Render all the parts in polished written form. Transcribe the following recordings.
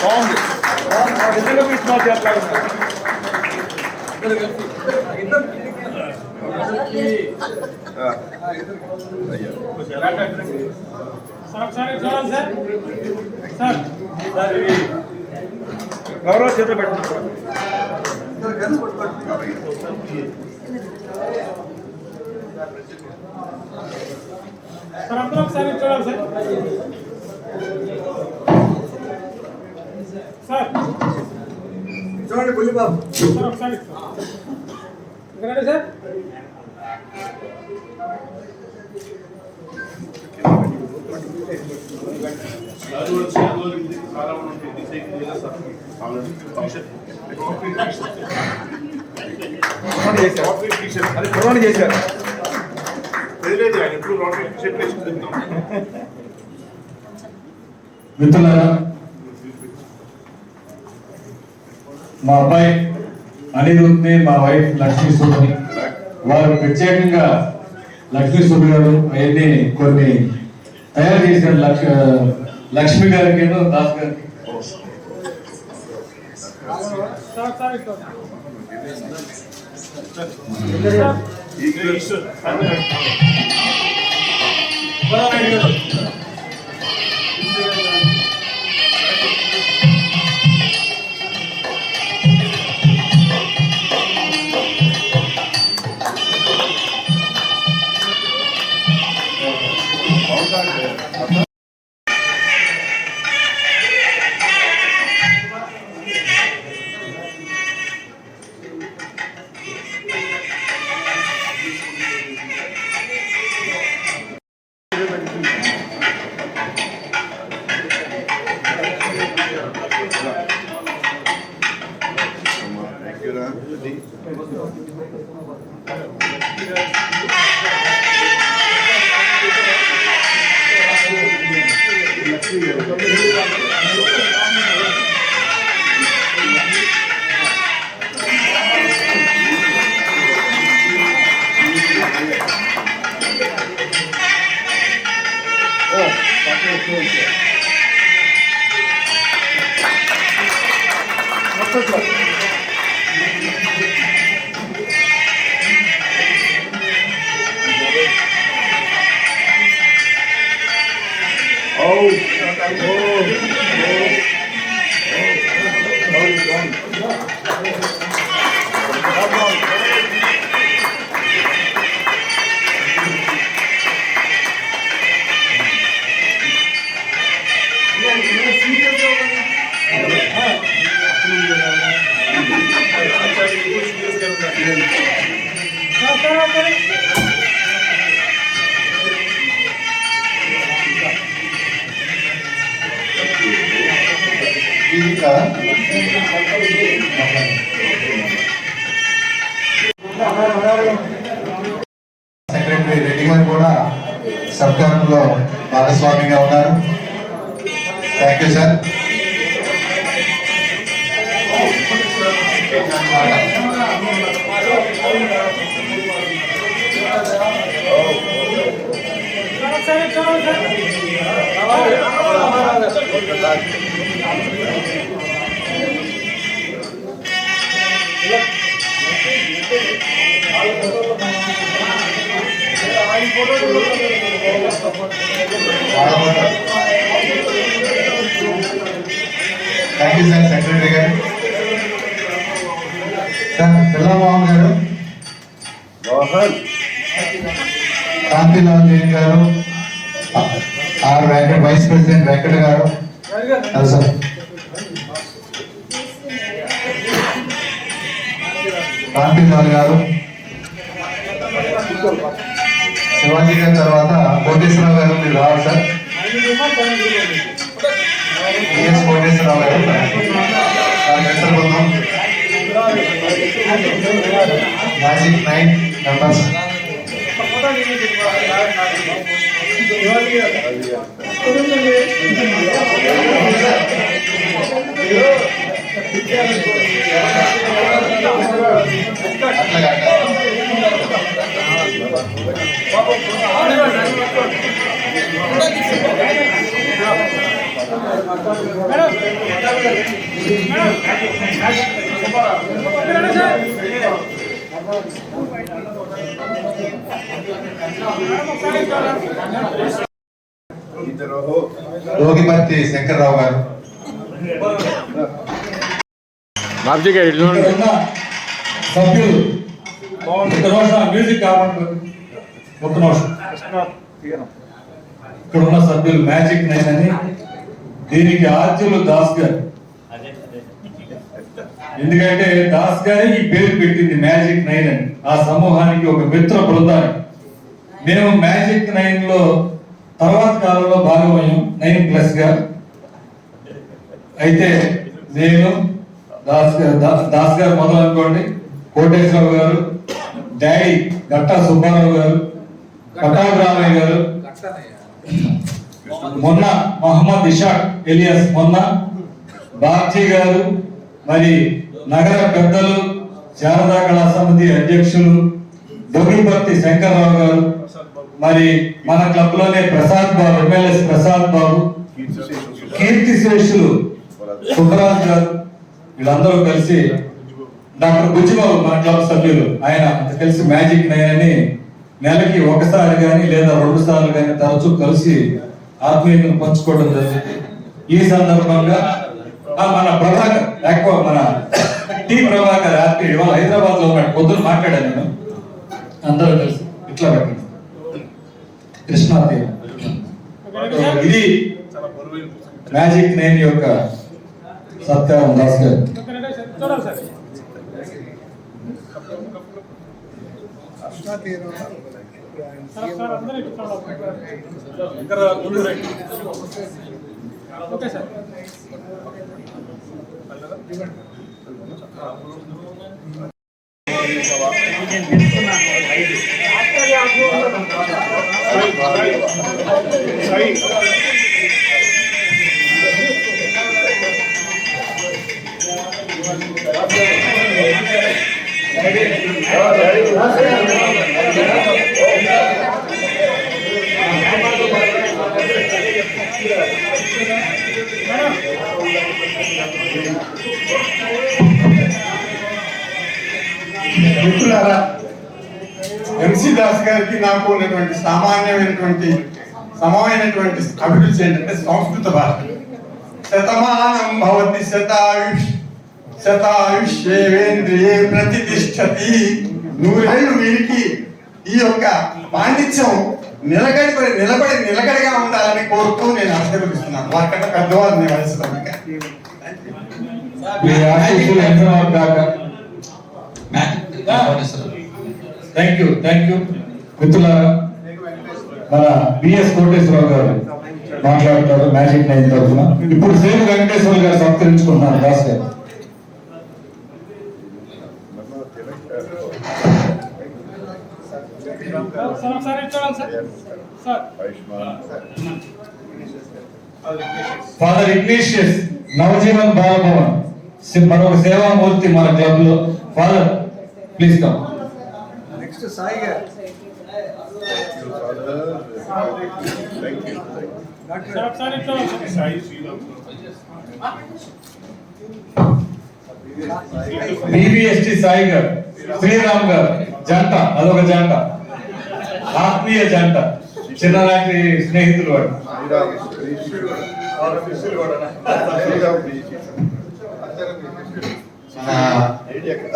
బాగుంది నిజంగా మీ స్మార్ట్ చేస్తారు గౌరవ చేతులు పెట్టండి సార్ అందరూ ఒకసారి చూడాలి సార్ చూడండి బుల్లిబాబు సార్ ఒకసారి ఇక్కడ సార్ చేశారు మిత్రులారా, మా అబ్బాయి అనిరుద్ని మా వైఫ్ లక్ష్మీ సుబ్ని వారు ప్రత్యేకంగా లక్ష్మీ సుబ్బు గారు అవన్నీ కొన్ని తయారు చేశారు. లక్ష్మి గారికి దాస్ గారికి సెక్రటరీ రెడ్డి గారు కూడా సత్కారంలో భాగస్వామిగా ఉన్నారు. Thank you sir. Thank you sir secretary గారు. సార్ పిల్లమోహన్ గారు, కాంతిలాల్ జైన్ గారు, R Venkata vice president Venkata గారు, సార్ కాంతిలాల్ గారు, శివాజీ గారి తర్వాత కోటేశ్వరరావు గారు మీరు రావాలి సార్. ఈఎస్ కోటేశ్వరరావు గారు మిత్ర బృందం మ్యాజిక్ 9 మెంబర్స్. అట్లా రోగిపర్తి శంకర్రావు గారు, ఇక్కడ ఉన్న సభ్యులు ఒక నిమిషం మ్యూజిక్ కావాలి, ఒక నిమిషం. ఇక్కడ ఉన్న సభ్యులు మ్యాజిక్ నైన్ అని, దీనికి ఆద్యులు దాస్ గారు. ఎందుకంటే దాస్ గారి ఈ పేరు పెట్టింది మ్యాజిక్ నైన్ అని. ఆ సమూహానికి ఒక మిత్ర బృందాన్ని. మేము మ్యాజిక్ నైన్ లో తర్వాత కాలంలో భాగమయ్యాం 9+ గా. అయితే నేను దాస్ గారు మొదలు అనుకోండి, కోటేశ్వరరావు గారు, డాడీ గట్టా సుబ్బారావు గారు, పటాభిరామయ్య గారు, మొన్న మహమ్మద్ ఇషాక్ ఎలియాస్ మొన్న, బాబ్జీ గారు, మరి నగర పెద్దలు, శారదా కళా సమితి అధ్యక్షులు దొగిపర్తి శంకర్రావు గారు, మరి మన క్లబ్ లోనే ప్రసాద్ బాబు, ఎమ్మెల్యేస్ ప్రసాద్ బాబు, కీర్తి శ్రేష్ఠులు సుబ్బరాజ్ గారు, వీళ్ళందరూ కలిసి డాక్టర్ బుజ్జిబాబు మన క్లబ్ సభ్యులు, ఆయన కలిసి మ్యాజిక్ నైన్ అని నెలకి ఒకసారి కానీ లేదా 2 సార్లు కానీ తరచూ కలిసి ఆత్మీయతను పంచుకోవడం జరిగింది. ఈ సందర్భంగా మన ప్రభాకర్ ఎక్కువ మన టీ ప్రభాకర్ హ్యాపీ ఇవాళ హైదరాబాద్ లో ఉన్నాడు, పొద్దున మాట్లాడాను నేను. అందరూ కలిసి ఇట్లా పెట్టండి కృష్ణా తీరం. ఇది మ్యాజిక్ నైన్ యొక్క సత్కారం. దాస్ గారు ఓకే సార్. మిత్రులారా, ఎంసీ దాస్ గారికి నాకు ఉన్నటువంటి సమమైనటువంటి అభిరుచి ఏంటంటే సంస్కృత భాష. శతమానం భవతి శతాయుష్యేంద్రియే ప్రతిష్టతి. 100 ఏళ్ళు వీరికి ఈ యొక్క పాండిత్యం నిలకడగా ఉండాలని కోరుతూ నేను ఆశీర్వదిస్తున్నాను. వారికంటే పెద్దవారు నేను వయసులో. థ్యాంక్ యూ మిత్రులారా. మన బిఎస్ కోటేశ్వరరావు గారు మాట్లాడతారు మ్యాజిక్ నైన్ తరఫున. ఇప్పుడు సేపు వెంకటేశ్వర గారు సత్కరించుకుంటున్నారు దాస్ గారు. ఫాదర్ ఇగ్నేషియస్ నవజీవన్ బాలభవన్ మరొక సేవామూర్తి మన క్లబ్ లో. Father please come. Next Sai గారు. బీబీఎస్టీ సాయి గారు, శ్రీరామ్ గారు జంట, అదొక జంట, ఆత్మీయ జంట, చిన్ననాటి స్నేహితులు వాడు.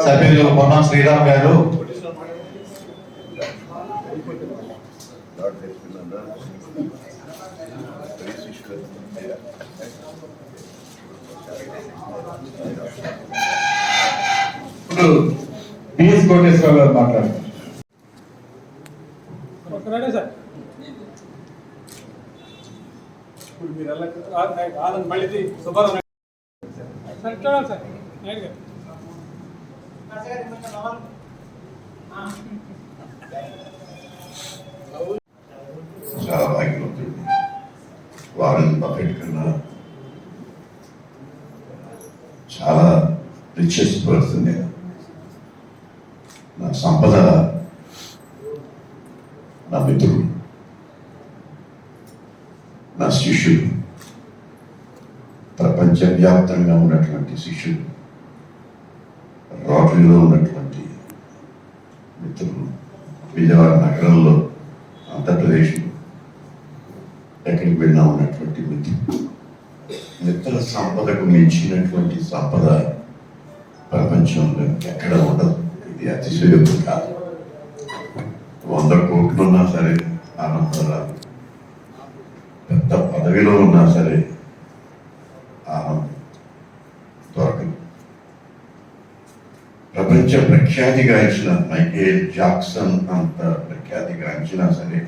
సభ్యులు పొన్నం శ్రీరామ్ గారు, ఇప్పుడు బిఎస్ కోటేశ్వరరావు గారు మాట్లాడతారు. సార్ మీరు మళ్ళీ సుబ్బారావు సార్ చూడాలి సార్. చాలా భాగ్యవంతుడు. వారెన్ బఫెట్ కన్నా చాలా రిచెస్ట్ పర్సన్ నేను. నా సంపద నా మిత్రుడు, నా శిష్యుడు, ప్రపంచవ్యాప్తంగా ఉన్నటువంటి శిష్యులు, రోటరీలో ఉన్నటువంటి మిత్రులు, విజయవాడ నగరంలో, ఆంధ్రప్రదేశ్లో ఎక్కడికి వెళ్ళినా ఉన్నటువంటి మిత్ర సంపదకు మించినటువంటి సంపద ప్రపంచంలో ఎక్కడ ఉండదు. ఇది అతిశయోక్తి కాదు. 100 కోట్లు ఉన్నా సరే ఆనందం రాదు, పెద్ద పదవిలో ఉన్నా సరే ఆనందం దొరకదు. ప్రపంచ ప్రఖ్యాతిగాంచిన మైకేల్ జాక్సన్ అంత ప్రఖ్యాతిగాంచినా సరే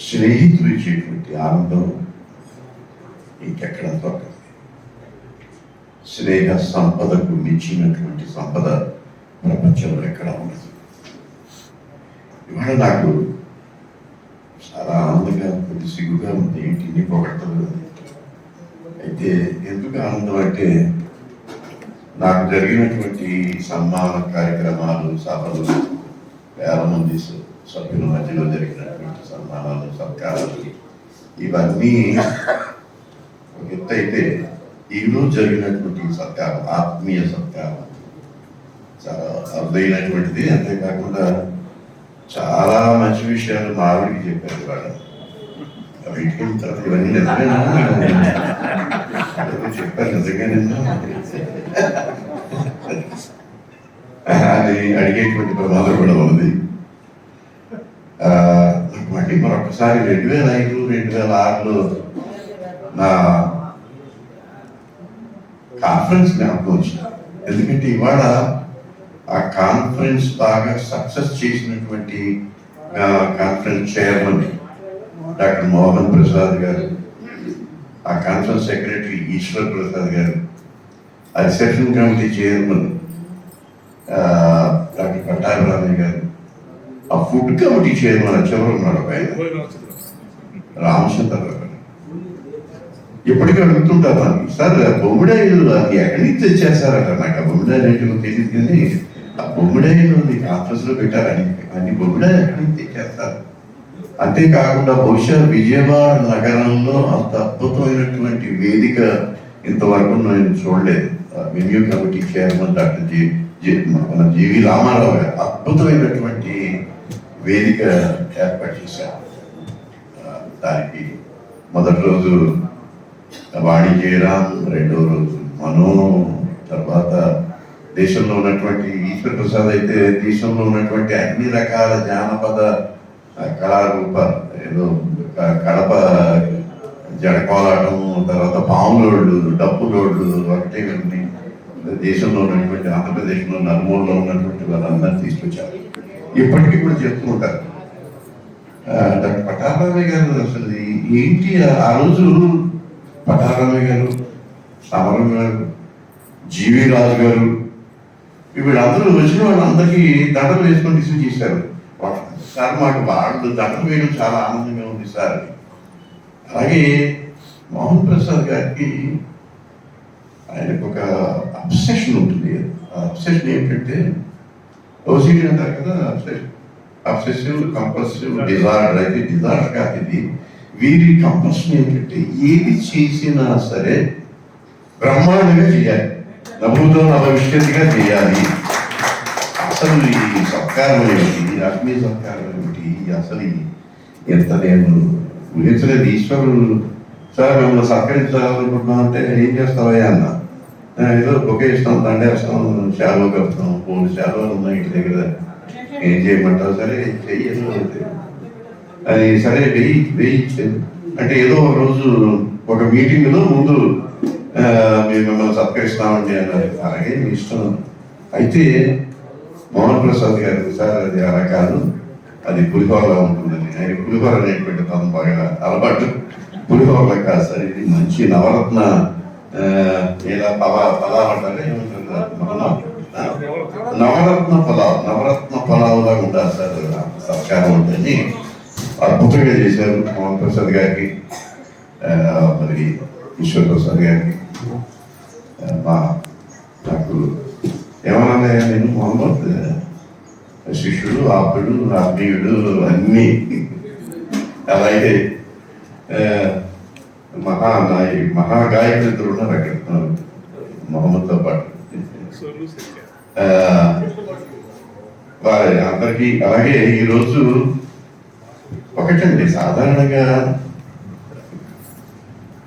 స్నేహితులు ఇచ్చేటువంటి ఆనందం ఇంకెక్కడ దొరకదు. స్నేహ సంపదకు మించినటువంటి సంపద ప్రపంచంలో ఎక్కడ ఉండదు. ఇవాళ నాకు చాలా ఆనందంగా, కొద్ది సిగ్గుగా ఉంది. ఏంటి పొగడతలు? అయితే ఎందుకు ఆనందం అంటే, నాకు జరిగినటువంటి సన్మాన కార్యక్రమాలు, సభలు, వేల మంది సభ్యుల మధ్యలో జరిగినటువంటి సన్మానాలు, సత్కారాలు, ఇవన్నీ ఒక ఎత్తు అయితే, ఈరోజు జరిగినటువంటి సత్కారం, ఆత్మీయ సత్కారం చాలా అరుదైనటువంటిది. అంతేకాకుండా చాలా మంచి విషయాలు మా ఆవిడికి చెప్పారు వాళ్ళు. వీటికి తర్వాత ఇవన్నీ నిజమేనా చెప్పారు, నిజంగానేనా అది అడిగేటువంటి ప్రమాదం కూడా ఉంది. మళ్ళీ మరొకసారి 2005, 2006లో నా కాన్ఫరెన్స్ జ్ఞాపకం వచ్చింది. ఎందుకంటే ఇవాళ ఆ కాన్ఫరెన్స్ బాగా సక్సెస్ చేసినటువంటి conference chairman doctor Mohan Prasad గారు, ఆ కాన్ఫరెన్స్ సెక్రటరీ ఈశ్వర్ ప్రసాద్ గారు, ఆ reception committee chairman doctor Pattabhiramayya గారు, ఆ ఫుడ్ కమిటీ చైర్మన్ చివరి ఉన్నాడు ఆయన రామచంద్రరావు గారు. ఎప్పటికీ అడుగుతుంటారు మనకి, సార్ బొమ్మిడాయిలు అది ఎక్కడి నుంచి తెచ్చేస్తారట. నాకు ఆ బొమ్మిడాయిలు ఏంటో తెలియదు, కానీ ఆ బొమ్మిడాయిలు కాన్ఫరెన్స్ లో పెట్టారని అన్ని బొమ్మిడాయిలు ఎక్కడి నుంచి తెచ్చేస్తారు. అంతేకాకుండా బహుశా విజయవాడ నగరంలో అంత అద్భుతమైనటువంటి వేదిక ఇంతవరకు నేను చూడలేదు. మెన్యూ కమిటీ చైర్మన్ డాక్టర్ మన జీవి రామారావు గారు అద్భుతమైనటువంటి వేదిక ఏర్పాటు చేశారు. దానికి మొదటి రోజు వాణి జయరాం, రెండో రోజు మనో, తర్వాత దేశంలో ఉన్నటువంటి ఈశ్వర్ ప్రసాద్ అయితే దేశంలో ఉన్నటువంటి అన్ని రకాల జానపద కళారూపాలు, ఏదో కడప జడకోలాటం, తర్వాత పాములోళ్ళు, డప్పు లోళ్ళు, ఒకటే ఇవన్నీ దేశంలో ఉన్నటువంటి ఆంధ్రప్రదేశ్లో నలుమూలలో ఉన్నటువంటి వాళ్ళందరినీ తీసుకొచ్చారు. ఇప్పటికీ కూడా చెప్తూ ఉంటారు. డాక్టర్ పట్టాభిరామయ్య గారు అసలు ఏంటి ఆ రోజు పట్టాభిరామయ్య గారు, సమరం గారు, జీవి రాజు గారు, వీళ్ళందరూ వచ్చిన వాళ్ళందరికీ దండలు వేసుకొని రిసీవ్ చేశారు. సార్ మాకు వాళ్ళు దండలు వేయడం చాలా ఆనందంగా ఉంది సార్. అలాగే మోహన్ ప్రసాద్ గారికి ఆయనకు ఒక అబ్సెషన్ ఉంటుంది. ఆ అబ్సెషన్ ఏంటంటే ఓసిటీ అంటారు కదా, అబ్సెసివ్ కంపల్సివ్ డిజార్డర్. అయితే డిజార్డర్ కాదు ఇది. వీరి కంపల్షన్ ఏంటంటే ఏది చేసినా సరే బ్రహ్మాండంగా చేయాలి, నభూతో నభవిష్యత్తుగా చేయాలి. అసలు ఈ సత్కారం ఏమిటి, ఆత్మీయ సత్కారం ఏమిటి, అసలు ఎంత నేను ఊహించలేదు. ఈశ్వరుడు సార్ మిమ్మల్ని సత్కరించాలనుకుంటున్నాం అంటే ఏం చేస్తావయ్యా అన్న, ఏదో బొకే ఇస్తాం, దండేస్తాం, శాలువ కప్పుతాం, 3 శాలువలు ఉన్నాయి ఇంటి దగ్గర, ఏం చేయమంటావు, సరే చెయ్యను అది, సరే వెయ్యి అంటే ఏదో ఒక రోజు ఒక మీటింగ్లో ముందు మేము మిమ్మల్ని సత్కరిస్తామండి అన్నారు. అలాగే మీ ఇష్టం. అయితే మోహన్ ప్రసాద్ గారు, సార్ అది అలా కాదు, అది పులిహోరలా ఉంటుందని. ఆయన పులిహోర అనేటువంటి తను బాగా అలవాటు. పులిహోరలా కాదు సార్, ఇది మంచి నవరత్న ఏదో పలావ్ అంటారా, ఏమంటారు, నవరత్న పలావులా ఉండాలి సార్ సత్కారం ఉందని అద్భుతంగా చేశారు మోహన్ ప్రసాద్ గారికి, మరి ఈశ్వర్ ప్రసాద్ గారికి. నాకు ఏమన్నా నేను మొహమ్మద్ శిష్యుడు, ఆపుడు, ఆత్మీయుడు అన్నీ. అలాగే మహాగాయకులు ఇద్దరు ఉన్నారు అక్కడ మొహమ్మద్తో పాటు. వారి అందరికీ అలాగే ఈరోజు ఒకటండి, సాధారణంగా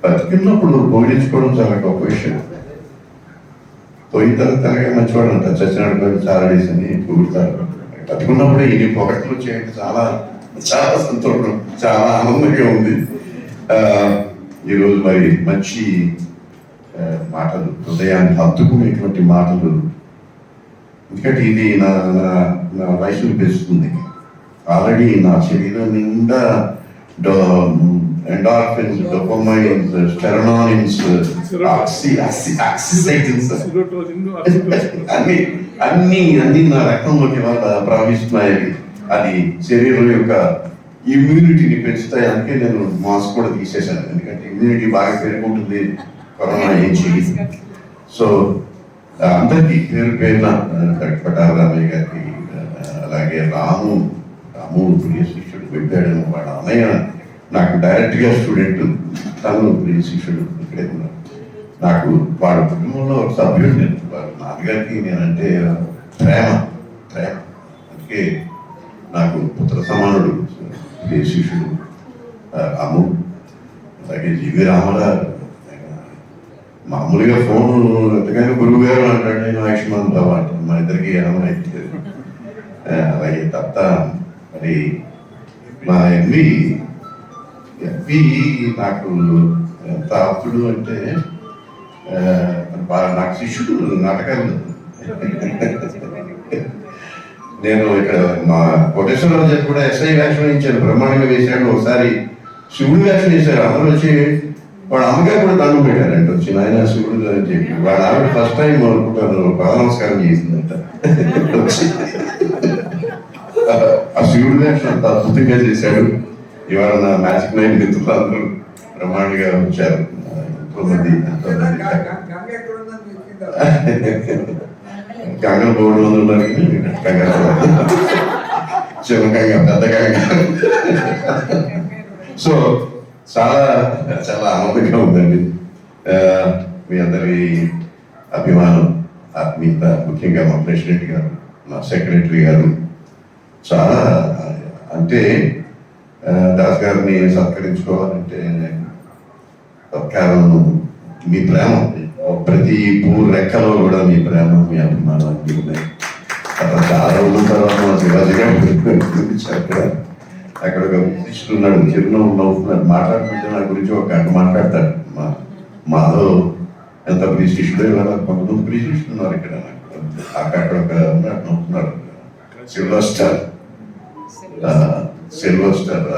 బతికినప్పుడు పోయించుకోవడం చాలా గొప్ప విషయం. పోయిన తర్వాత తనగా మంచివాడు అంటారు, చచ్చినాడు పోయి చాలా డేస్ అని పొగుడుతారు. బతుకున్నప్పుడే ఇన్ని పొగట్లు చేయడం చాలా చాలా సంతోషం, చాలా ఆనందంగా ఉంది. ఈరోజు మరి మంచి మాటలు, హృదయాన్ని హత్తుకునేటువంటి మాటలు. ఎందుకంటే ఇది నా వయసును పెంచుతుంది. ఆల్రెడీ నా శరీరం నిండా ఎండార్ఫిన్స్, డోపమైన్స్, స్టెరనాయిన్స్, ఆక్సిసైటిన్స్ అన్ని నా రక్తంలోకి ప్రవహిస్తున్నాయి. అది శరీరం యొక్క ఇమ్యూనిటీని పెంచుతాయి. అందుకే నేను మాస్క్ కూడా తీసేశాను, ఎందుకంటే ఇమ్యూనిటీ బాగా పెరుగుంటుంది, కరోనా ఏం చేయదు. సో అందరికీ పేరు పేరున పటాల రామయ్య గారికి, అలాగే రాము ప్రియ శిష్యుడు పెట్టాడు. వాళ్ళ అన్నయ్య నాకు డైరెక్ట్గా స్టూడెంట్, తను ప్రియ శిష్యుడు ఇక్కడే ఉన్నాడు. నాకు వాళ్ళ కుటుంబంలో ఒక సభ్యుడు. నేను వాళ్ళ నాన్నగారికి నేనంటే ప్రేమ. అందుకే నాకు పుత్ర సమానుడు ప్రియ శిష్యుడు రాము. అలాగే జీవి రామరావు. మామూలుగా ఫోన్ ఎంతకైనా గురువు గారు అంటాడు, నేను ఆయుష్మాన్ బాబు అంటాను. మా ఇద్దరికి ఏమైతే. అలాగే తప్ప మరి మా ఎంవి నాకు ఎంత ఆప్తుడు అంటే, నాకు శిష్యుడు నాటకాలు. నేను ఇక్కడ మా కోటేశ్వరరావు చెప్పి కూడా ఎస్ఐ వేషం వేయించాను, బ్రహ్మాండంగా వేశాడు. ఒకసారి శివుడు వేషం వేశారు. అందరూ వచ్చి వాడు అమ్మగారు కూడా దండం పెట్టారంట, వచ్చి నాయన శివుడు అని చెప్పి. వాడు ఆవిడ ఫస్ట్ టైం అనుకుంటాను పాద నమస్కారం చేసిందంట. ఆ శివుడు వేషం అంత అద్భుతంగా చేశాడు. ఇవాళ నా మ్యాజిక్ నైట్ మిత్రులు అందరూ బ్రహ్మాండంగా వచ్చారు. ఎంతోమంది గంగలు 300 ఉన్నారు, చిన్నకంగా పెద్దకంగా. సో చాలా చాలా ఆనందంగా ఉందండి. మీ అందరి అభిమానం, ఆత్మీయత, ముఖ్యంగా మా ప్రెసిడెంట్ గారు, మా సెక్రటరీ గారు, చాలా అంటే దాస్ గారిని సత్కరించుకోవాలంటే కేవలం మీ ప్రేమ, ప్రతి రెక్కలో కూడా మీ ప్రేమ, మీ అభిమానం అన్నీ ఉన్నాయి. చాలా రోజుల తర్వాత మా శివాజీ గారు అక్కడ ఒక శిష్యుడు ఉన్నాడు, చిరునవ్వు నవ్వుతున్నాడు. మాట్లాడుతుంటే నా గురించి ఒక గంట మాట్లాడతాడు. మాధవ్ ఎంత ప్రియ శిష్యుడు, ఇవాళ కొంతమంది ప్రియ శిష్యులు ఉన్నారు ఇక్కడ. అక్కడ ఒక నవ్వుతున్నాడు, సిల్వర్ స్టార్.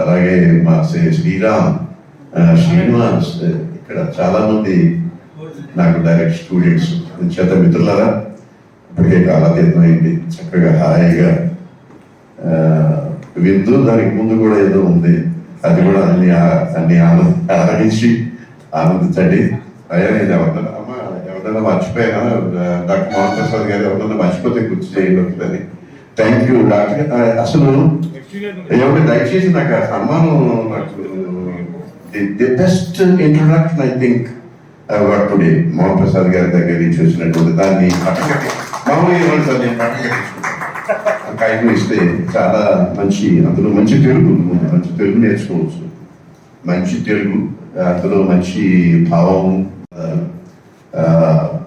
అలాగే మా శ్రీరామ్, శ్రీనివాస్, ఇక్కడ చాలా మంది నాకు డైరెక్ట్ స్టూడెంట్స్. చేత మిత్రులారా, ఇప్పటికే కాలాతీతం అయింది. చక్కగా హాయిగా విందు, దానికి ముందు కూడా ఏదో ఉంది, అది కూడా అన్ని ఆనందించి ఆనందించండి. అయ్యా నేను ఎవరైనా మర్చిపోయానా, డాక్టర్ మోహన్ ప్రసాద్ గారు ఎవరైనా మర్చిపోతే గుర్తు చేయగలుగుతుంది. Thank you doctor. అసలు ఏమంటే దయచేసి నాకు ఆ సన్మానం, నాకు the best introduction I think what today Mohan Prasad గారి దగ్గర నుంచి వచ్చినటువంటి దాన్ని మామూలుగా సార్ నేను కాగితం ఇస్తే చాలా మంచి, అందులో మంచి తెలుగు నేర్చుకోవచ్చు. మంచి తెలుగు, అందులో మంచి భావం.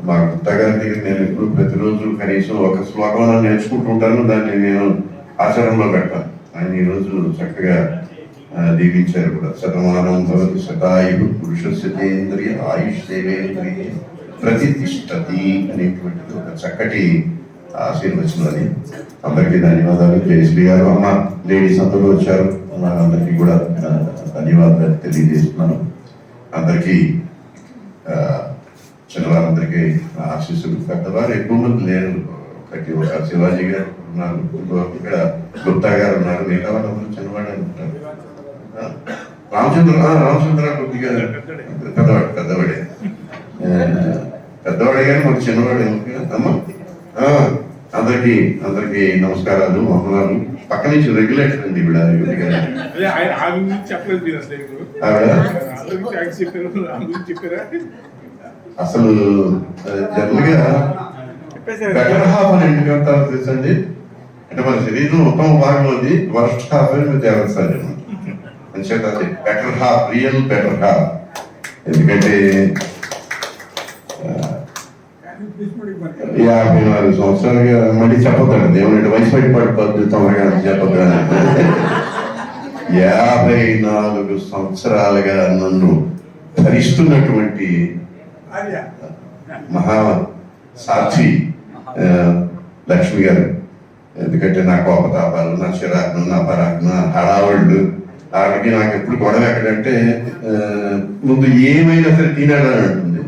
మా గుప్తా గారి దగ్గర నేను ఎప్పుడు ప్రతిరోజు కనీసం ఒక శ్లోకం నేర్చుకుంటుంటాను, దాన్ని నేను ఆచరణలో పెడతాను. ఆయన ఈరోజు చక్కగా దీవించారు కూడా. శతమానం భవతి శతాయు పురుష శతేంద్రియ ఆయుష్ సేవేంద్రియ ప్రతిష్టతి అనేటువంటిది ఒక చక్కటి ఆశీర్వచనం. అది అందరికీ ధన్యవాదాలు. జయశ్రీ గారు, అమ్మ, లేడీస్ అందరూ వచ్చారు, అందరికీ కూడా ధన్యవాదాలు తెలియజేస్తున్నాను. అందరికీ చిన్నవారందరికీ ఆశీస్సులు. పెద్దవారు ఎక్కువ మంది లేరు, ఒక శివాజీ గారు ఉన్నారు, ఇక్కడ గుప్తా గారు ఉన్నారు, మిగతా వాళ్ళందరూ చిన్నవాడు అనుకుంటారు. రామచంద్ర కొద్దిగా పెద్దవాడే కానీ మాకు చిన్నవాడే. అమ్మ అందరికీ నమస్కారాలు, వందనాలు. పక్క నుంచి రెగ్యులేటర్ అండి ఈవిడ యువతి గారు. అదే ఆయన ఆ గురించి చెప్పలేదు మీరు అసలు ఇప్పుడు. ఆవిడ ఆ గురించి ఆయన చెప్పారు, ఆ గురించి చెప్పారా? అసలు జనరల్ గా బెటర్ హాఫ్ అని ఎందుకు అంటారు తెలుసండి, అంటే మన శరీరం ఉత్తమ భాగంలోది వర్స్ట్ హాఫ్ అని తేవస్తారు అంచేత అది better half, real better half. ఎందుకంటే 54 సంవత్సరాలుగా మళ్ళీ చెప్పొద్దండి దేవుని వయసు బయట పడిపోద్దు తొందరగా చెప్పొద్దు. 54 సంవత్సరాలుగా నన్ను ధరిస్తున్నటువంటి మహా సాక్షి లక్ష్మి గారు. ఎందుకంటే నా కోపతాపాలు, నా చిరాకులు, నా పరాకులు, నా హడావుళ్ళు, ఆవిడకి నాకు ఎప్పుడు గొడవ ఎక్కడంటే ముందు ఏమైనా సరే తినాలని అంటుంది.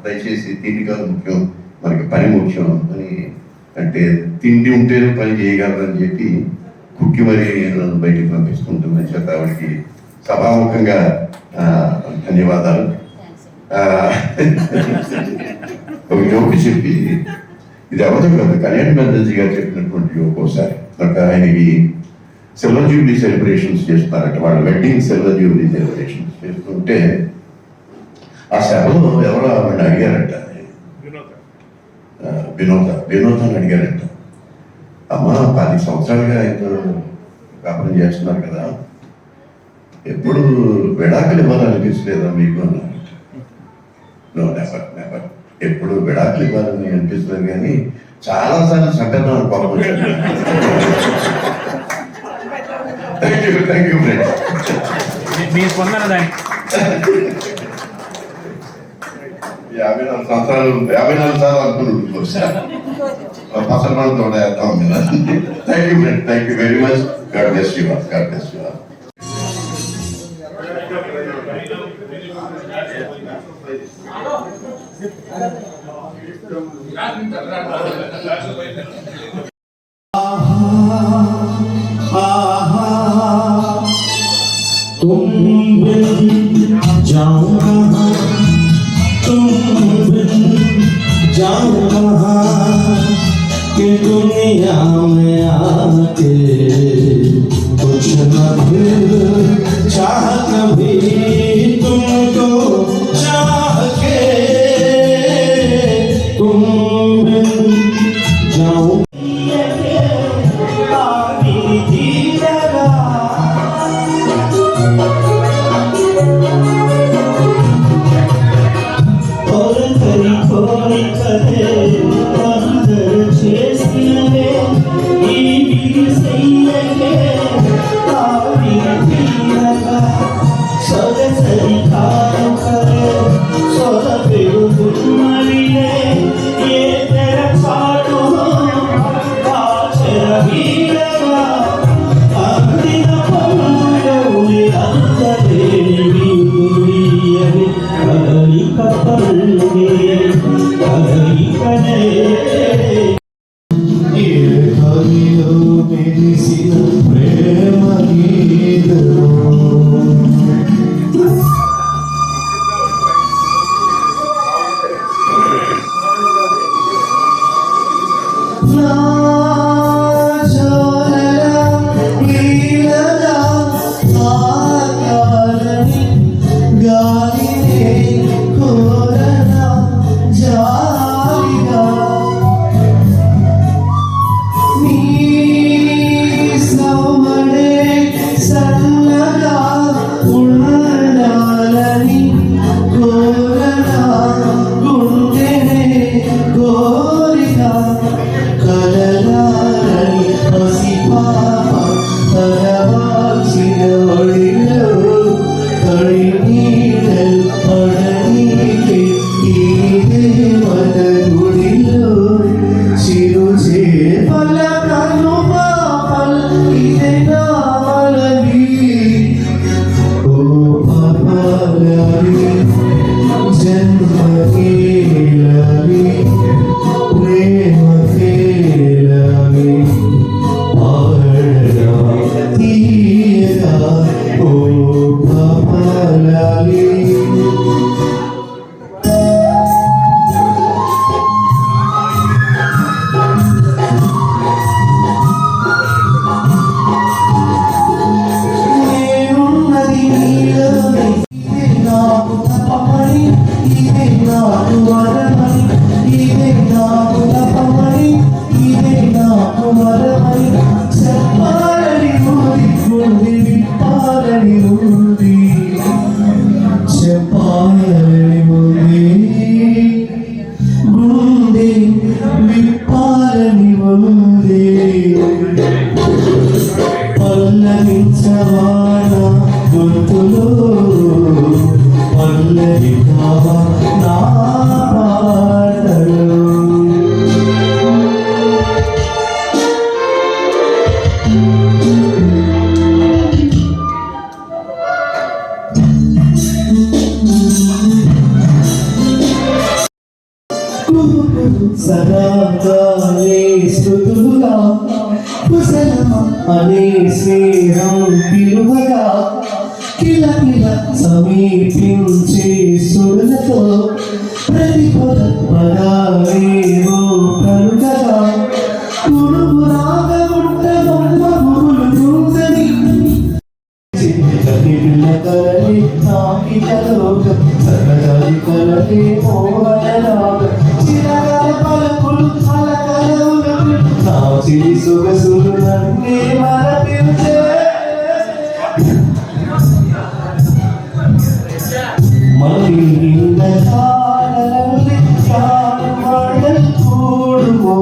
దయచేసి తిండి కాదు ముఖ్యం, మనకి పని ముఖ్యం అని. అంటే తిండి ఉంటే పని చేయగలరని చెప్పి కుక్కి మరీ నన్ను బయటికి పంపిస్తుంటుంది. చేత ఆవిడకి సభాముఖంగా ధన్యవాదాలు. ఒక జోకు చెప్పి, ఇది ఎవరితో కాదు, కళ్యాణ్ బెనర్జీ గారు చెప్పినటువంటి జోక్. ఒకసారి ఆయనకి సిల్వర్ జూబ్లీ సెలబ్రేషన్స్ చేస్తున్నారట, వాళ్ళ వెడ్డింగ్ సిల్వర్ జూబ్లీ సెలబ్రేషన్స్ చేస్తుంటే ఆ సభలో ఎవరో ఆవిడ అడిగారట, వినోద్ అని అడిగారట, అమ్మ 10 సంవత్సరాలుగా ఆయనతో కాపురం చేస్తున్నారు కదా, ఎప్పుడు విడాకులు ఇవ్వాలనిపించలేదా మీకు అన్నారట. నో, నెవర్ నెవర్, ఎప్పుడు విడాకులు ఇవ్వాలని అనిపిస్తుంది కానీ చాలాసార్లు సంకల్పం పాపం. Thank you friends. మీ స్పందన దానికి 54 సంవత్సరాలు 54 సార్లు అనుకున్నాడు పసలు మనం తోడేద్దాం కదా. Thank you friend, thank you very much. God bless you all, God bless you all. तुम बिन जाऊं कहाँ, तुम बिन जाऊं कहाँ, कि दुनिया में आके कुछ न फिर चाह कभी तुमको चाह के, तुम बिन जाऊं చెప్పాలని ఉంది చెప్పాలని ఉంది గుండె విప్పాలని ఉంది పల్లవించవాన గొంతులో పల్లవి కావా నా పాటలో సదాకాలే స్తుతులుగా కుశలం అనే స్నేహం పిలువగా కిలకిల సమీపించే సురులతో ప్రతిపద పదాలేవో కలుగగా గురువు రాగముంట బొమ్మ గురులు నూతని కలలి నాకి కలలోక సరదాలి కలలి మోహనరాగ చిరగాల పలుకులు అలకలవులు నా చిరి సొగసులు నన్నే మరపించే మళ్ళీ నిన్న కాలలి కాలమడల్ కూడుమో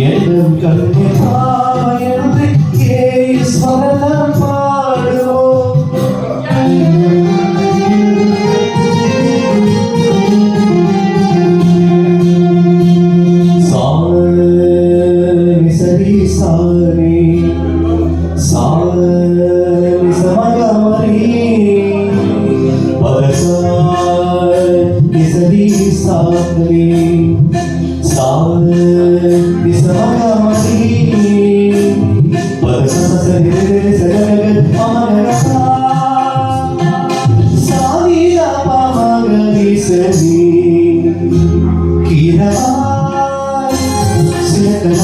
ఎన్నం కన్నే భావయంది ఏ స్వరలం పాడుమో సరి సారి సారి సమగమరి సరి సారి సారి సమగమరి సరి సరి సారి పామగరి సరి కిరా సిలకన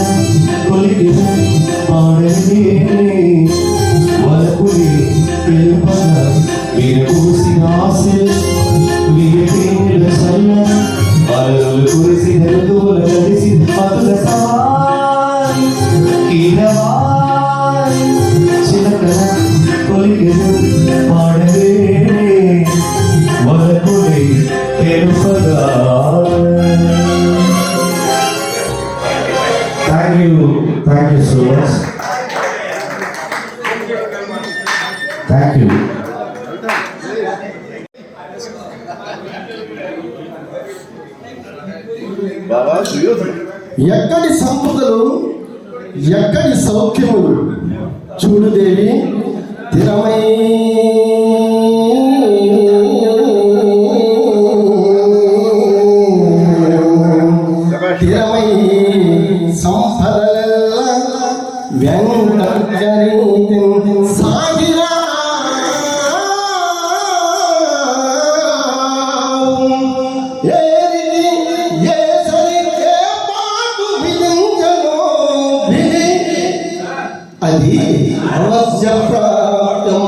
కొలికిన ఆడలే వలపులి తెలుపన వీరపూసిన ఆశలు వీరకేంద్ర సల్ల అలలు కురిసి నెలదూల కలిసి అదుల సారి కిరవారి సిలకన కొలికిన ఆడలే వలపులి తెలుపన. Thank you so much. Thank you. ఎక్కడి సంపదలు ఎక్కడి సౌఖ్యములు చూడుదేవి స్థిరమై స్థిరమై సంపదల వెంకటరి సాగిరా అది అవశ్య ప్రాప్తం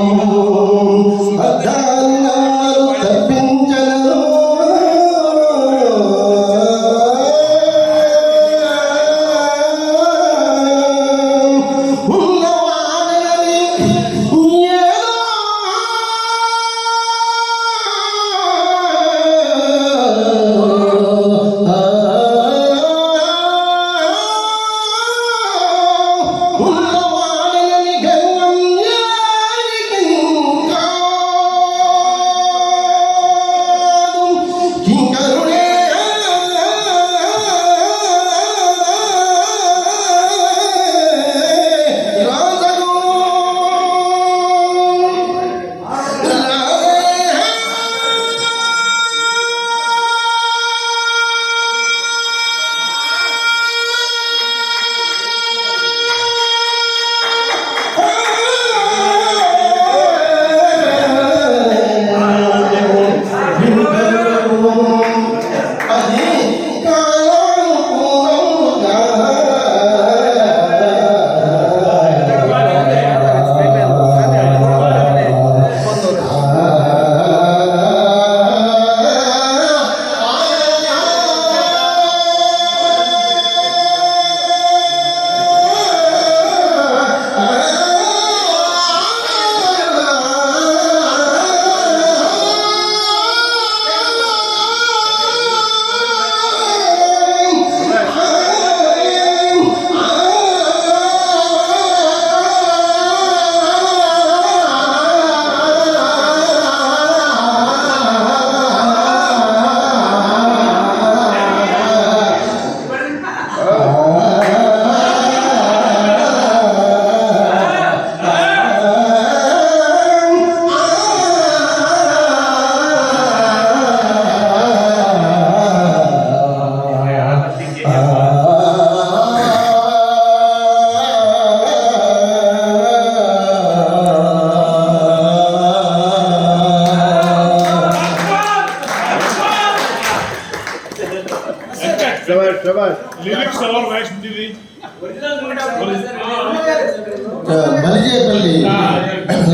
బలిజేపల్లి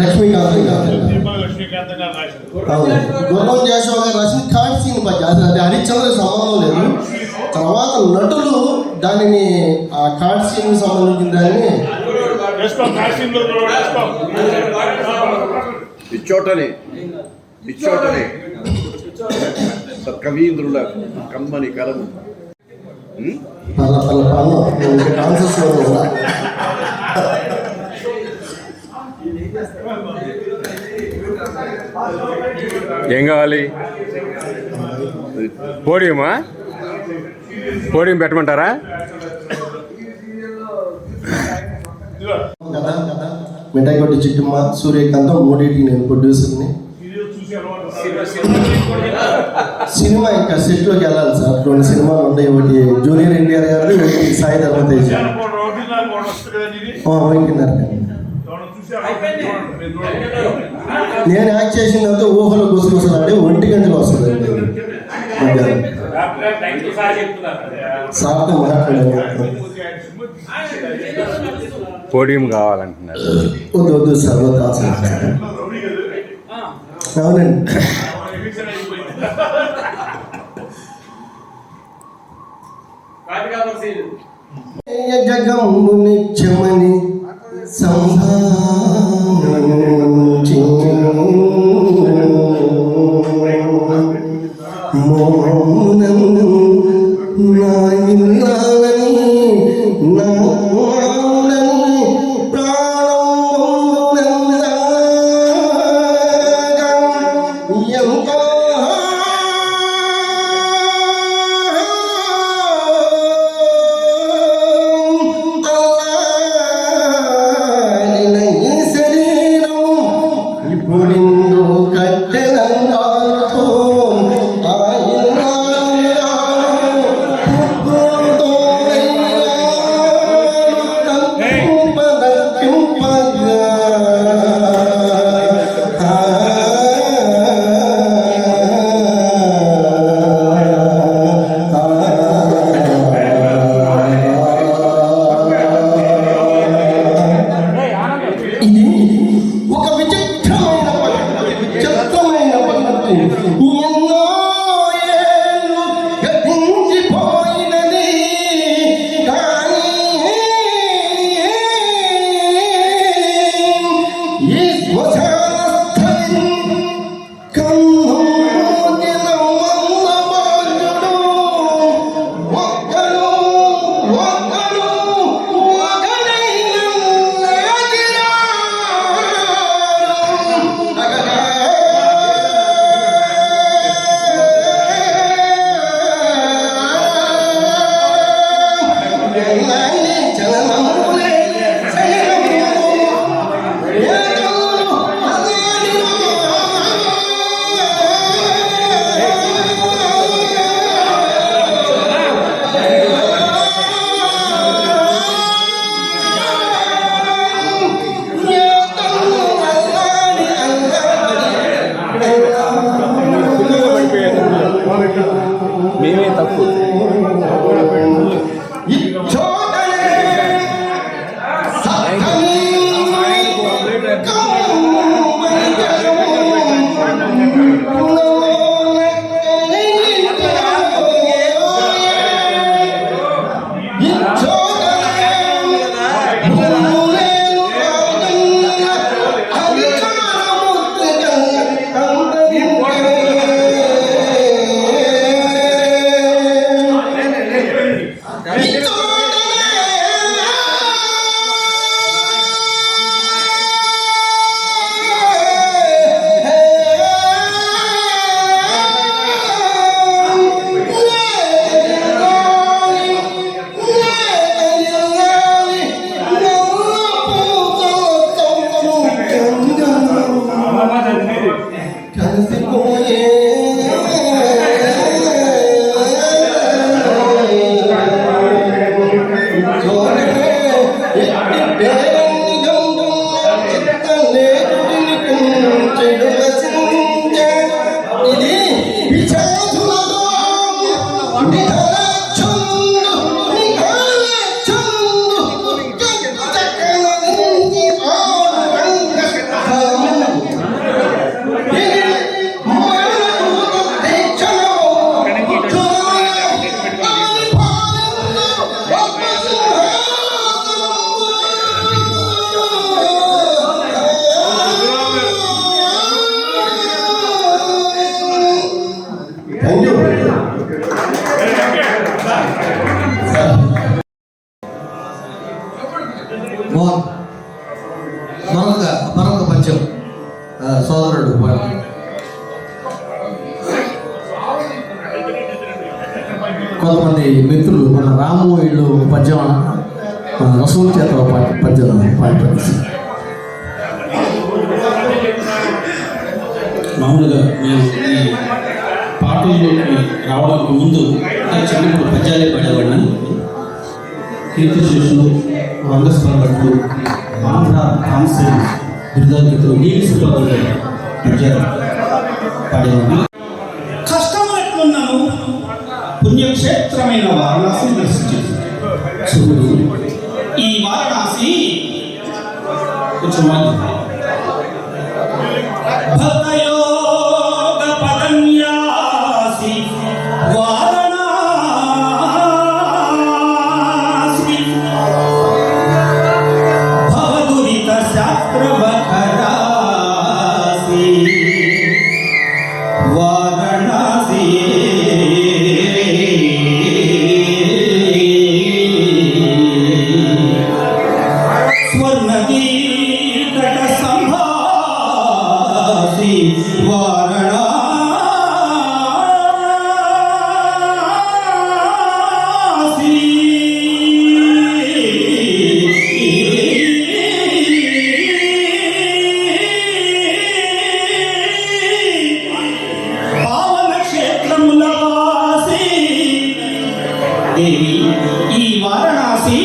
లక్ష్మీకాంత్ గారు. అవును, గుర్రం జాషువా గారు రాసిన కార్డ్ సీన్ అసలు అది హరిశ్చంద్ర సంబంధం లేదు. తర్వాత నటులు దానిని ఆ కార్డ్ సీన్ సంబంధించిన దాన్ని పిచ్చోటనే కవీంద్రుల కమ్మని కలము డాన్సెస్ లో ఉన్నా. ఏం కావాలి? పోడియం పెట్టమంటారా? మిఠాయికొట్టి చిట్టుమ్మ, సూర్యకాంతం మూడింటికి నేను ప్రొడ్యూసర్ని. సినిమా ఇంకా సెట్లోకి వెళ్ళాలి సార్. 2 సినిమాలు ఉన్నాయి. ఒకటి జూనియర్ ఎన్టీఆర్ గారు, ఒకటి సాయి ధర్మతేజ్. నేను యాక్ట్ చేసినంత ఊహలో గుసగుసలాడి 1 గంటలు వస్తుంది. సార్తో మాట్లాడాను. పోడియం కావాలంటున్నారు. వద్దు సార్, అవునండి. జగము నిత్యమని సంభావించి మౌనం నా ఇల్లాలని నా రూపాయలు. కొంతమంది మిత్రులు మన రాము వీళ్ళు పద్యం మన రసూల్ చేత పద్యం పాడిస్తారు. మామూలుగా నేను ఈ పాటల్లోకి రావడానికి ముందు చిన్నప్పుడు పద్యాలే పాడేవాడిని. కీర్తిశేషులు, రంగస్థల భట్లు, ఆంధ్ర కాన్సెల్ బిరుదాంకితులు నీలిసులో పద్యాలు పాడేవాడిని. కష్టం ఎట్లున్నాను పుణ్యక్షేత్రమైన వారణాసి దర్శించింది. చూడు ఈ వారణాసి కొంచెం భక్తయోగ పదన్యాసి వారణాసి భవదురిత శాస్త్రవఖరాసి వారణాసి స్వర్ణదీ తట సంభాసి వారణాసి పావన క్షేత్రముల వాసి దేవి ఈ వారణాసి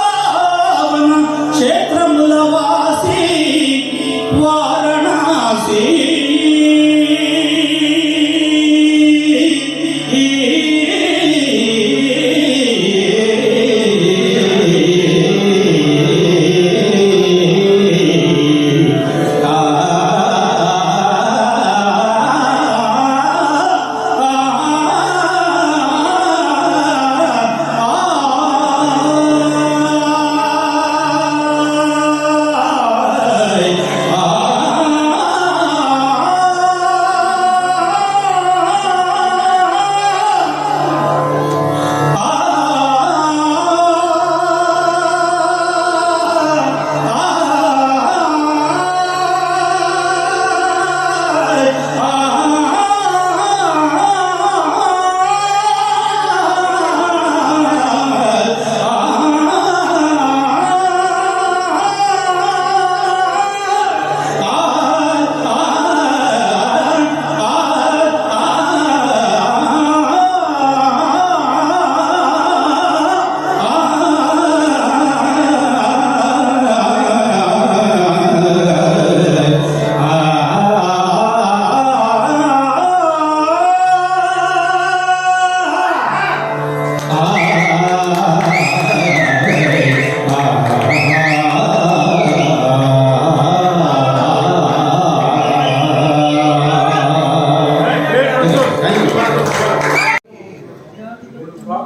పావన క్షేత్రముల వాసి వారణాసి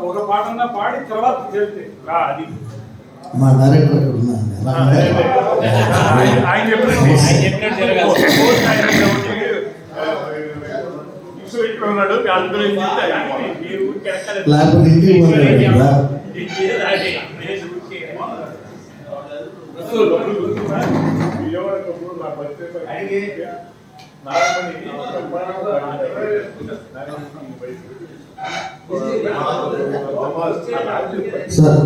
ఒక పాటన్నా పాడి తర్వాత చెప్తే అది మా డైరెక్టర్ ఇక్కడ ఉన్నాను. ఆయన చెప్పినట్టు ఉన్నాడు లేకపోతే ఇంటికి పోలేదు కదా. సార్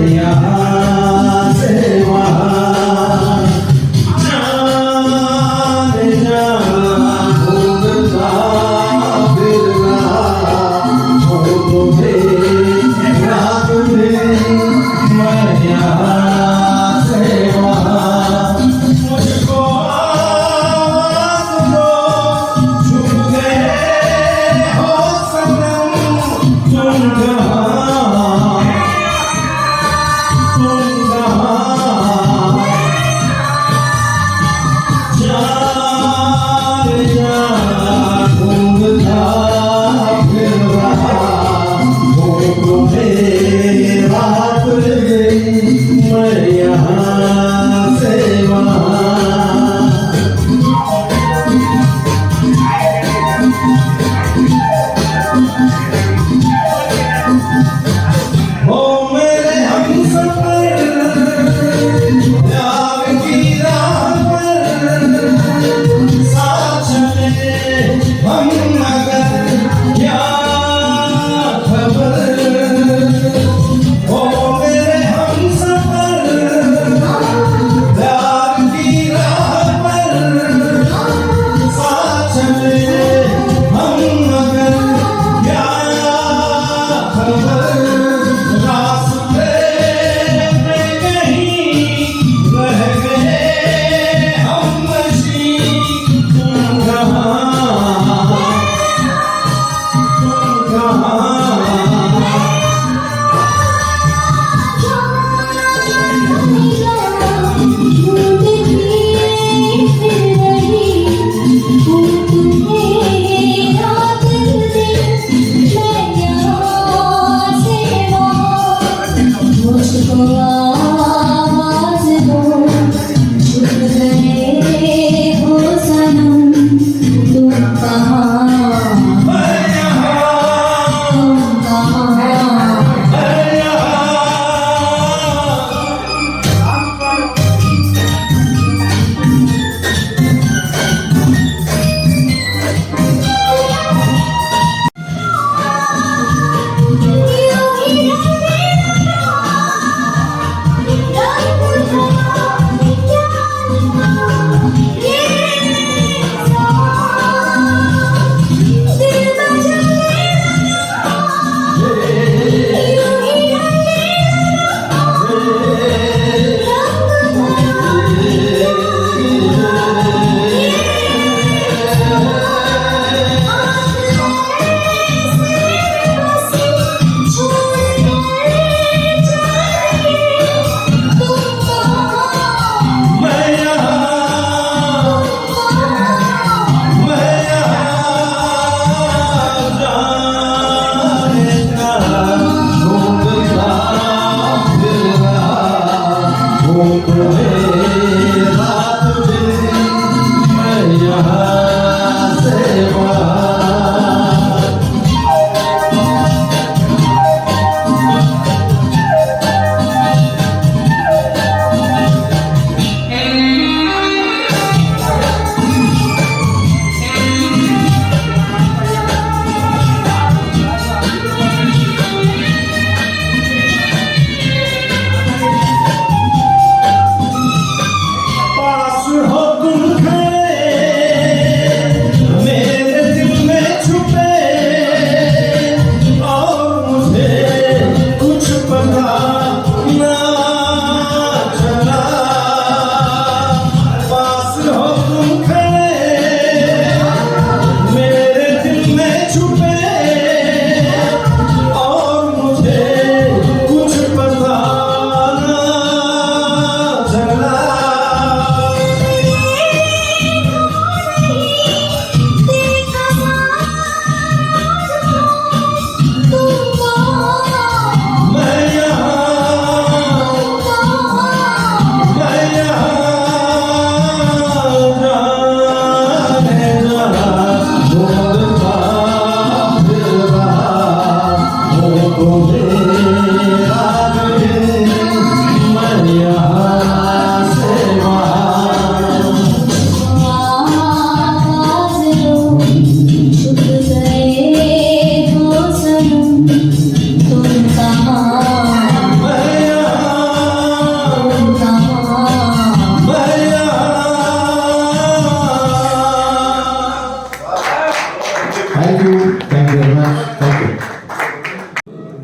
यहाँ से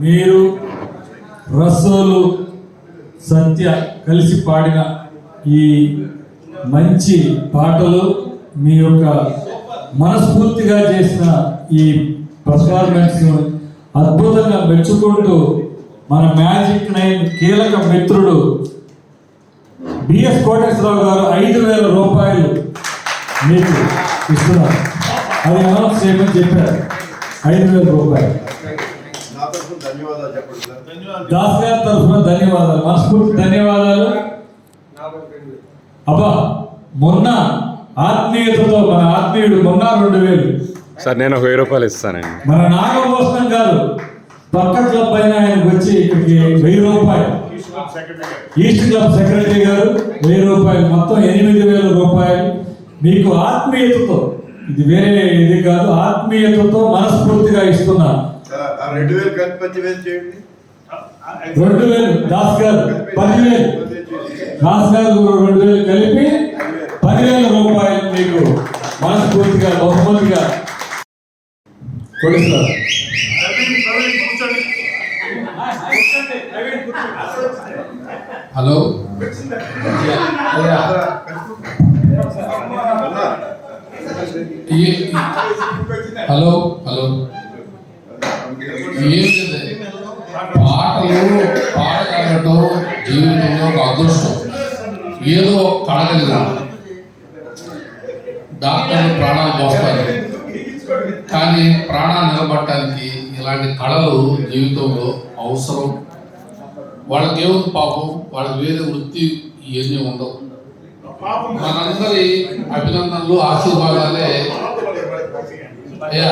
మీరు రసోలు సత్య కలిసి పాడిన ఈ మంచి పాటలు మీ యొక్క మనస్ఫూర్తిగా చేసిన ఈ పర్ఫార్మెన్స్ అద్భుతంగా మెచ్చుకుంటూ మన మ్యాజిక్ 9 కీలక మిత్రుడు బిఎస్ కోటేశ్వరరావు గారు 5,000 రూపాయలు మీకు ఇస్తున్నారు. అది అనౌన్స్ చేయమని చెప్పారు. 5,000 రూపాయలు దాస్ గారి తరఫున ధన్యవాదాలు, మనస్ఫూర్తి ధన్యవాదాలు. అబ్బా మొన్న ఆత్మీయతతో మన ఆత్మీయుడు మొన్న 2,000 సార్ నేను 1,000 రూపాయలు ఇస్తానండి. మన నాగభూషణం గారు పక్క క్లబ్ అయిన ఆయనకు వచ్చి ఇక్కడికి 1,000 రూపాయలు, ఈస్ట్ క్లబ్ సెక్రటరీ గారు 1,000 రూపాయలు, మొత్తం 8,000 రూపాయలు మీకు ఆత్మీయతతో, ఇది వేరే ఇది కాదు, ఆత్మీయతతో మనస్ఫూర్తిగా ఇస్తున్నారు. 2,000 కలిపి చేయండి. 2,000 దాస్ గారు 10,000, దాస్ గారు 2,000 కలిపి 10,000 రూపాయలు మీకు మనస్ఫూర్తిగా బహుమతిగా కొడుస్తారు. హలో హలో హలో పాటలు పాడగలగటం జీవితంలో ఒక అదృష్టం. ఏదో పాడగలిగాం, డాక్టర్లు ప్రాణాలు పోస్తారు, కానీ ప్రాణాలు నిలబడటానికి ఇలాంటి కళలు జీవితంలో అవసరం. వాళ్ళకి ఏముంది పాపం, వాళ్ళకి వేరే వృత్తి ఇవన్నీ ఉండవు. మనందరి అభినందనలు ఆశీర్వాదాలే అయ్యా.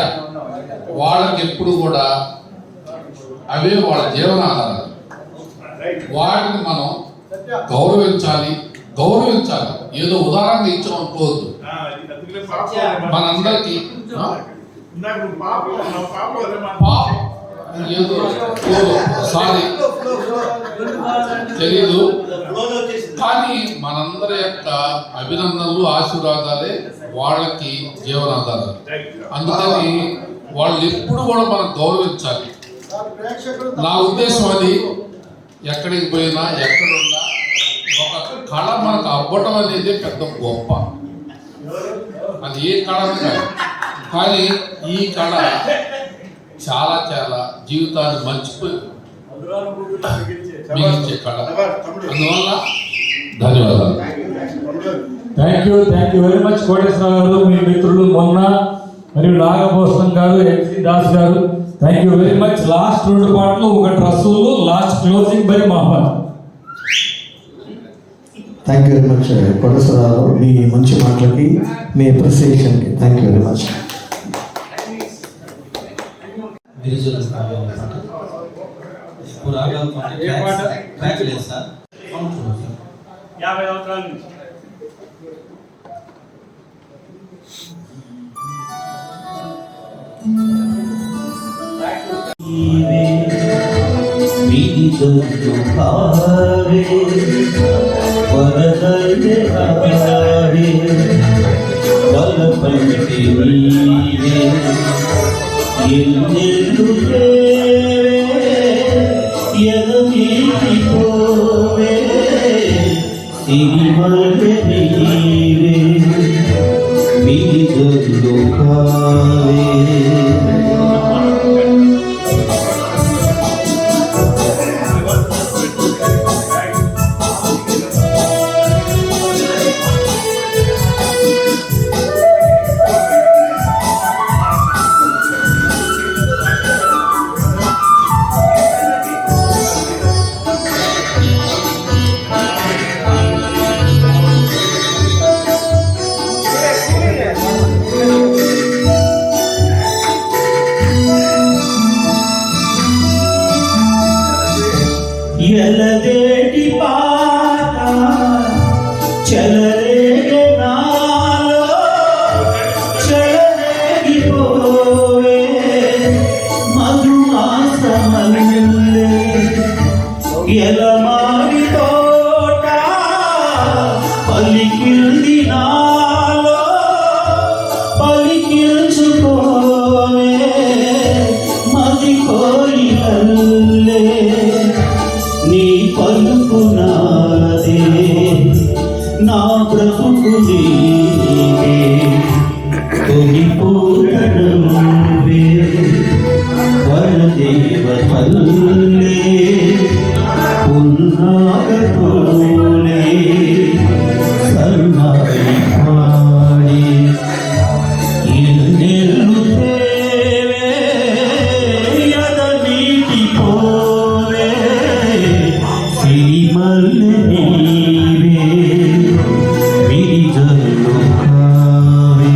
వాళ్ళకి ఎప్పుడు కూడా అవే వాళ్ళ జీవనాధారాలు. వాటిని మనం గౌరవించాలి. ఏదో ఉదాహరణ ఇచ్చాం అనుకోవద్దు. మనందరికి ఏదో సారీ తెలీదు, కానీ మనందరి యొక్క అభినందనలు ఆశీర్వాదాలే వాళ్ళకి జీవనాధారాలు. అందుకని వాళ్ళు ఎప్పుడు కూడా మనం గౌరవించాలి. నా ఉద్దేశం అది. ఎక్కడికి పోయినా ఎక్కడున్నా ఒక కళ మనకు అవ్వటం అనేది పెద్ద గొప్ప. అది ఏ కళ కానీ ఈ కళ చాలా చాలా జీవితాన్ని మర్చిపోయి మిగిల్చే కళ. అందువల్ల ధన్యవాదాలు. Thank you very much Koteswararao గారు, మీ మిత్రులు మొన్న మరియు నాగభూషణం గారు, ఎన్సి దాస్ గారు, thank you very much. Last 2 పాటలు, ఒకటి Rasul, last closing by Mohammed. Thank you very much Koteswara Rao, మీ మంచి మాటలకి, మీ అప్రిసియేషన్కి thank you very much. Track లేదు సార్. 50 సంవత్సరాల నుంచి ఎలదేటి పాట చెలరేగే నాలో చెలరేగిపోవే మధుమాసమల్లే ఎలమారి తోట పలికింది నాలో పలికించుకోవే మది కోయిలల్లే నీ పలుకు నాదే నా బ్రతుకు నీవే తొలిపోతనవే వరదేవతల్లే పున్నాగతోలే సన్నాయి పాడి ఎన్నెల్లు తేవే యద నీటి పోవే శ్రీమల్లె నీవే విరిజల్లు కావే.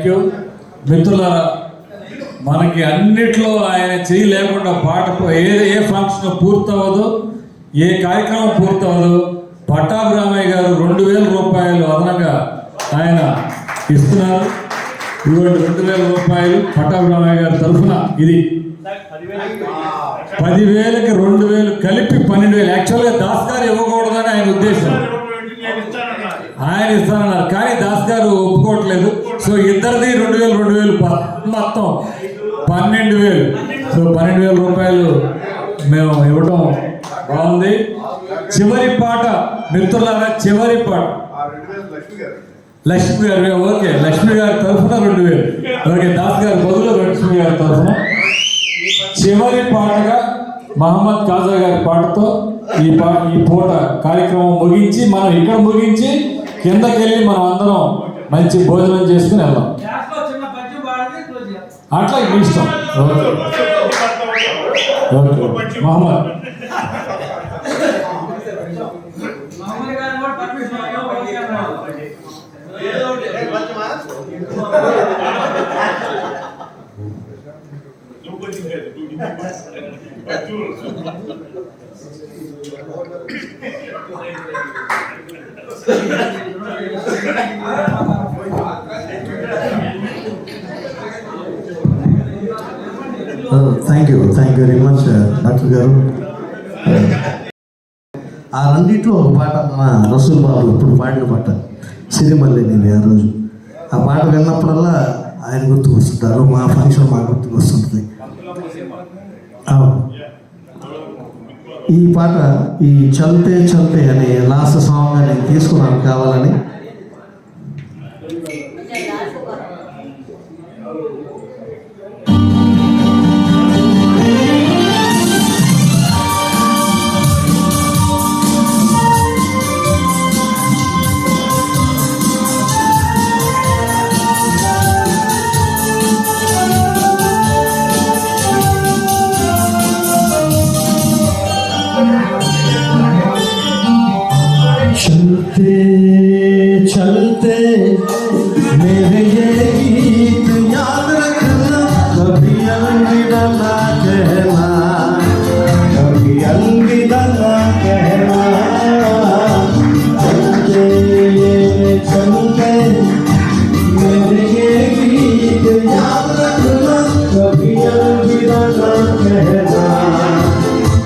Thank you. మిత్రులారా, మనకి అన్నిట్లో ఆయన చేయి లేకుండా పాట ఏ ఫంక్షన్ పూర్తవదు, ఏ కార్యక్రమం పూర్తవదు. పట్టాభిరామయ్య గారు 2000 రూపాయలు అదనంగా ఆయన ఇస్తున్నారు. ఇవ్వండి 2000 రూపాయలు పట్టాభిరామయ్య గారి తరఫున. ఇది 10,000కి 2,000 కలిపి 12,000. యాక్చువల్గా దాస్ గారు ఇవ్వకూడదని ఆయన ఉద్దేశం. ఆయన ఇస్తానన్నారు కానీ దాస్ గారు ఒప్పుకోవట్లేదు. సో ఇద్దరిది 2,000 మొత్తం 12,000. సో 12,000 రూపాయలు మేము ఇవ్వటం బాగుంది. చివరి పాట మిత్రులారా, చివరి పాట లక్ష్మి గారు. ఓకే, లక్ష్మి గారి తరఫున 2,000. ఓకే, దాస్ గారి బదులు లక్ష్మి గారి తరఫున. చివరి పాటగా మహమ్మద్ ఖాజా గారి పాటతో ఈ పూట కార్యక్రమం ముగించి, మనం ఇక్కడ ముగించి కిందకి వెళ్ళి మనం అందరం మంచి భోజనం చేసుకుని వెళ్దాం. అట్లా మీ ఇష్టం. Okay okay Mohammed. Thank you very much doctor గారు. ఆ రెండిట్లో ఒక పాట మన రసూల్ బాబు ఇప్పుడు పాడిన పాట సిరిమల్లి నేను ఆ రోజు ఆ పాట విన్నప్పుడల్లా ఆయన గుర్తుకు వస్తుంటారు. మా ఫంక్షన్ మా గుర్తుకు వస్తుంటుంది. ఈ పాట ఈ చల్తే చల్తే అనే లాస్ట్ సాంగ్ నేను తీసుకున్నాను కావాలని. चलते चलते मेरे ये गीत याद रखना, कभी अलविदा ना कहना, कभी अलविदा ना कहना. चलते चलते मेरे ये गीत याद रखना, कभी अलविदा ना कहना,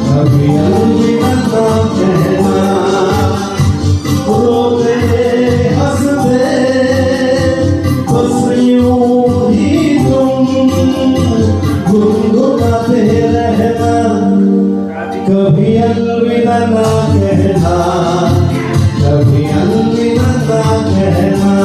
कभी अलविदा ना कहना. रोते हंसते बस यूं ही तुम गुनगुनाते रहना, कभी अलविदा ना कहना, कभी अलविदा ना कहना.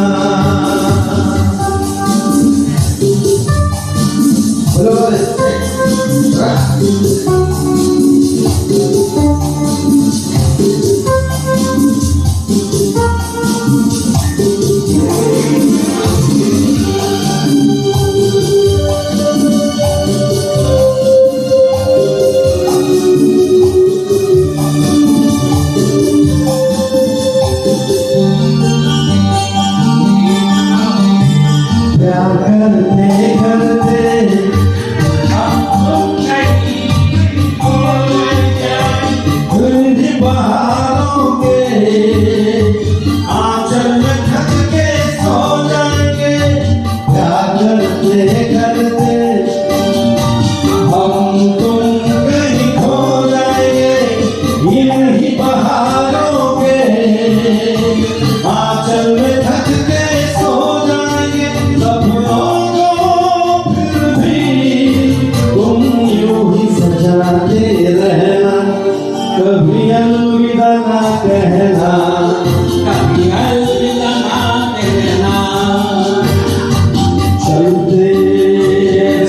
प्यार करते करते धुंध बहारों के आंचल में ढक के सो जाएंगे. प्यार करते करते हम तुम कहीं खो जाएंगे. इन्हीं बहारों के आंचल में ढक के सो जाएंगे. फिर भी तुम यूं ही सजाते रहना, कभी अलविदा ना कहना, कभी अलविदा ना कहना. चलते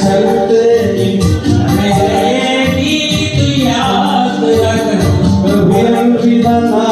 चलते मेरे गीत याद रखना, कभी अलविदा ना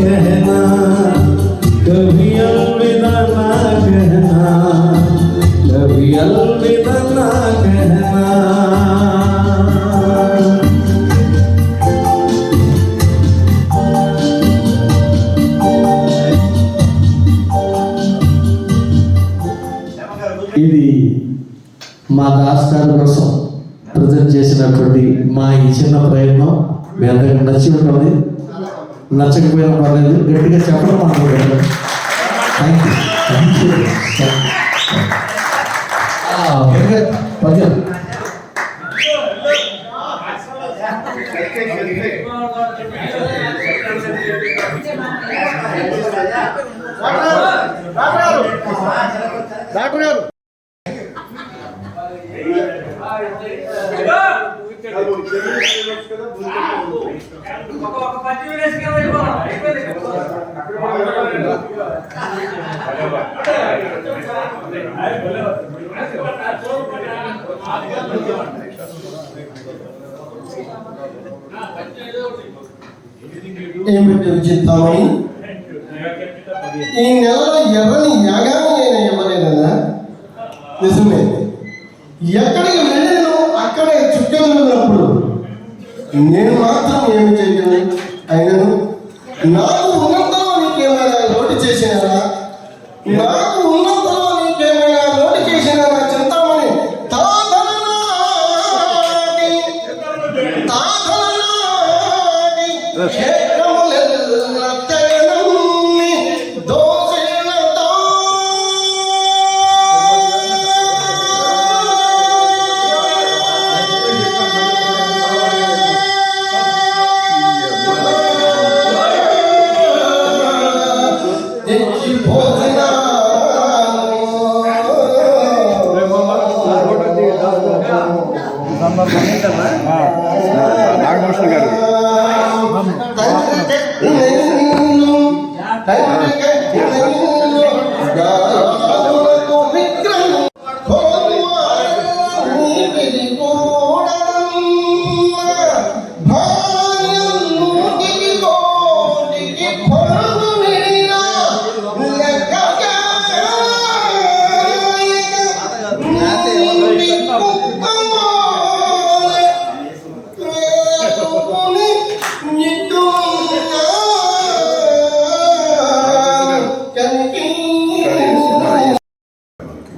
कहना, कभी अलविदा ना कहना, कभी अलविदा ना कहना। ఇది మా దాస్ గారి కోసం ప్రజెంట్ చేసినటువంటి మా ఈ చిన్న ప్రయత్నం మీ అందరికి నచ్చి ఉంటుంది. నచ్చకపోయినా పర్లేదు, గట్టిగా చెప్పడం అనుకుంటున్నాను. Thank you. పద్యం డాక్టర్ గారు ఏమిటి చింతామణి, ఈ నెలలో ఎవరిని యాగాన్ని నేను ఇవ్వలేదన్నా? నిజమే, ఎక్కడికి వెళ్ళాను అక్కడే చుక్కలున్నప్పుడు నేను మాత్రం ఏమి చేయను. అయినను నాకు ఉన్నంతలో నీకేమైనా లోటు చేసినారా? నాకు ఉన్నంతలో నీకేమైనా లోటు చేసినారా చింతామణి? నాగభూషణ్ గారు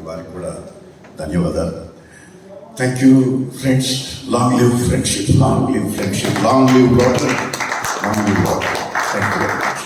వారికి కూడా ధన్యవాదాలు. Thank you friends. Long live friendship, long live friendship, long live water, long live water. Thank you very much.